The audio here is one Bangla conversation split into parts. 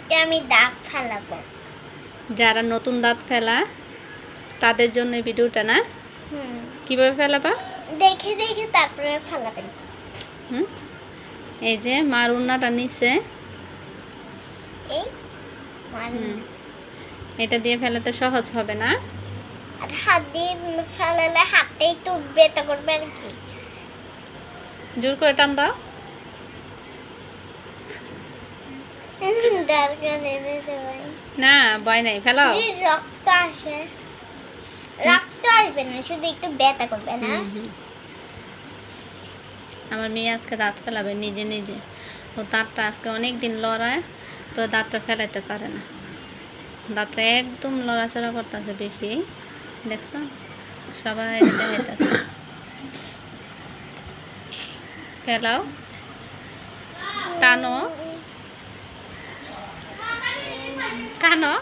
আজকে আমি দাঁত ফেলাবো। যারা নতুন দাঁত ফেলা তাদের জন্য এই ভিডিওটা না? কিভাবে ফেলাবা? দেখে দেখে তারপরে ফেলাবেন। এই যে মার উন্নাটা নিচে, এই এটা দিয়ে ফেলাতে সহজ হবে না? আর হাত দিয়ে ফেলালে হাতটাই তো ব্যথা করবে আর কি। জোর করে টান দাও। না ভয় নাই, ফেলাও। রক্ত আসে, রক্ত আসবে না, শুধু একটু ব্যথা করবে না। আমার মেয়ে আজকে দাঁত ফেলাবে নিজে নিজে। ও দাঁতটা আজকে অনেক দিন লড়ায়, তো দাঁতটা ফেলাইতে পারে না। দাঁতটা একদম লড়াচড়া করতেছে বেশি, দেখছো? সবাই দেখাইতেছে। ফেলাও, টানো, টানো,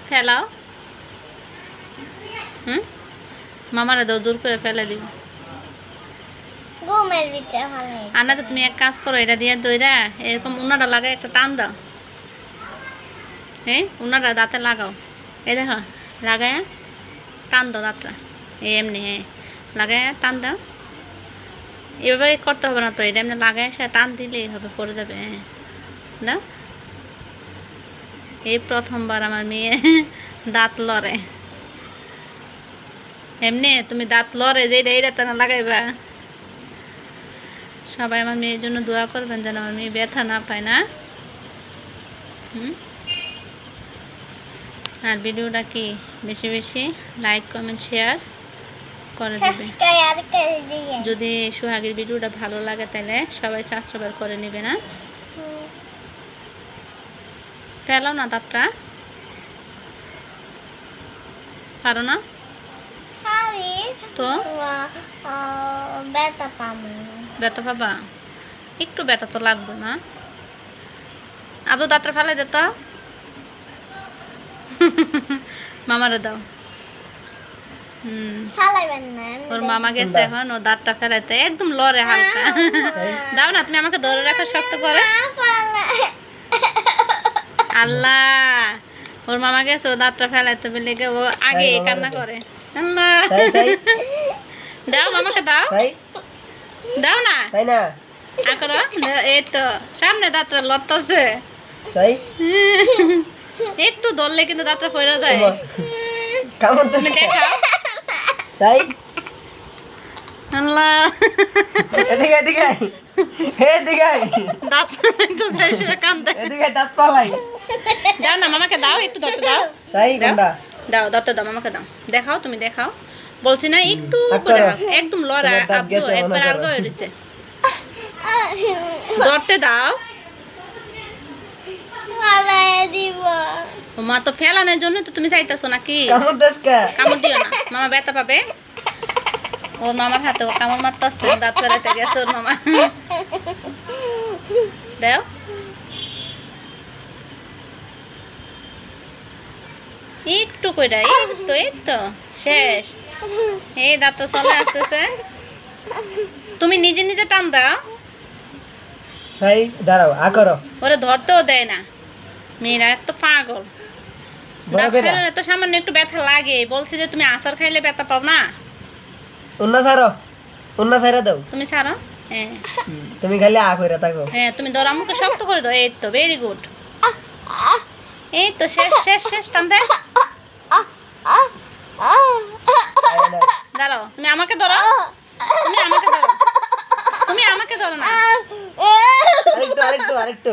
ফেলাও। মামারা দাও, জোর করে ফেলে দিব। আনা তো তুমি এক কাজ করো, এটা দিয়ে দইরা এরকম উনাটা লাগাই একটা টান দাও। হ্যাঁ, উনাটা দাঁতে লাগাও। এই দেখো, লাগায় টান দাও দাঁতটা। এই এমনি, হ্যাঁ, লাগায় টান দাও। এভাবে করতে হবে না তো, এটা এমনি লাগায় সে টান দিলেই হবে, পড়ে যাবে। হ্যাঁ, দাও। এই প্রথমবার আমার মেয়ে দাঁত লড়ে। এমনি তুমি দাঁত লড়ে যে এটা এটা না লাগাইবা। সবাই আমার মেয়ের জন্য দোয়া করবেন যেন আমার মেয়ে ব্যথা না পায় না। আর ভিডিওটা কি বেশি বেশি লাইক কমেন্ট শেয়ার করে দেবে। যদি সোহাগের ভিডিওটা ভালো লাগে তাহলে সবাই সাবস্ক্রাইব করে নেবে না? ফেলাও না দাঁতটা, পারো না তো? ব্যথা পাবা? একটু ব্যথা তো লাগবে না? আদৌ দাঁতটা ফেলে যেত। মামারে দাও। ওর মামা গেছে এখন, ও দাঁতটা ফেলাইতে একদম লড়ে হালকা। দাও না, তুমি আমাকে ধরে রাখো শক্ত করে। আল্লাহ, ওর মামা গেছে, ও দাঁতটা ফেলাইতে বলে ও আগে কান্না করে। আল্লাহ, দাও মামাকে দাও, দাও না। করো, এই তো সামনে দাঁতটা লড়তেছে। একটু ধরলে কিন্তু দাঁতটা পড়ে যায়। তুমি দেখাও। আল্লাহ, দাও না মামাকে দাও, একটু ধরতে দাও। দাও ধরতে দাও, মামাকে দাও। দেখাও, তুমি দেখাও। বলছি না একটু একদম লড়া, একবার আলগা হয়ে রয়েছে। ধরতে দাও। মা তো ফেলানোর জন্য তো তুমি চাইতেছো নাকি? কামড় দিও না, মামা ব্যথা পাবে। ওর মামার হাতে ও কামড় মারতেছে, দাঁত ফেলাইতে গেছে ওর মামা। দাও। একটু কইরা, এই তো এই তো শেষ। এই দাঁত তো চলে আসতেছে। তুমি নিজে নিজে টান দাও। দাঁড়াও, করো। ওরে ধরতেও দেয় না, মেয়েরা এত পাগল। দাঁত ফেলালে তো সামান্য একটু ব্যথা লাগে। বলছি যে তুমি আচার খাইলে ব্যথা পাও না। অন্য ছাড়া দাও। তুমি ছাড়ো। হ্যাঁ, তুমি খালি কইরা থাকো। হ্যাঁ, তুমি ধরো, আমাকে শক্ত করে দাও। এই তো, ভেরি গুড। এই তো শেষ শেষ শেষ, টান দে। দাঁড়াও, তুমি আমাকে ধরো, তুমি আমাকে ধরো, তুমি আমাকে ধরো না। আরেকটু আরেকটু আরেকটু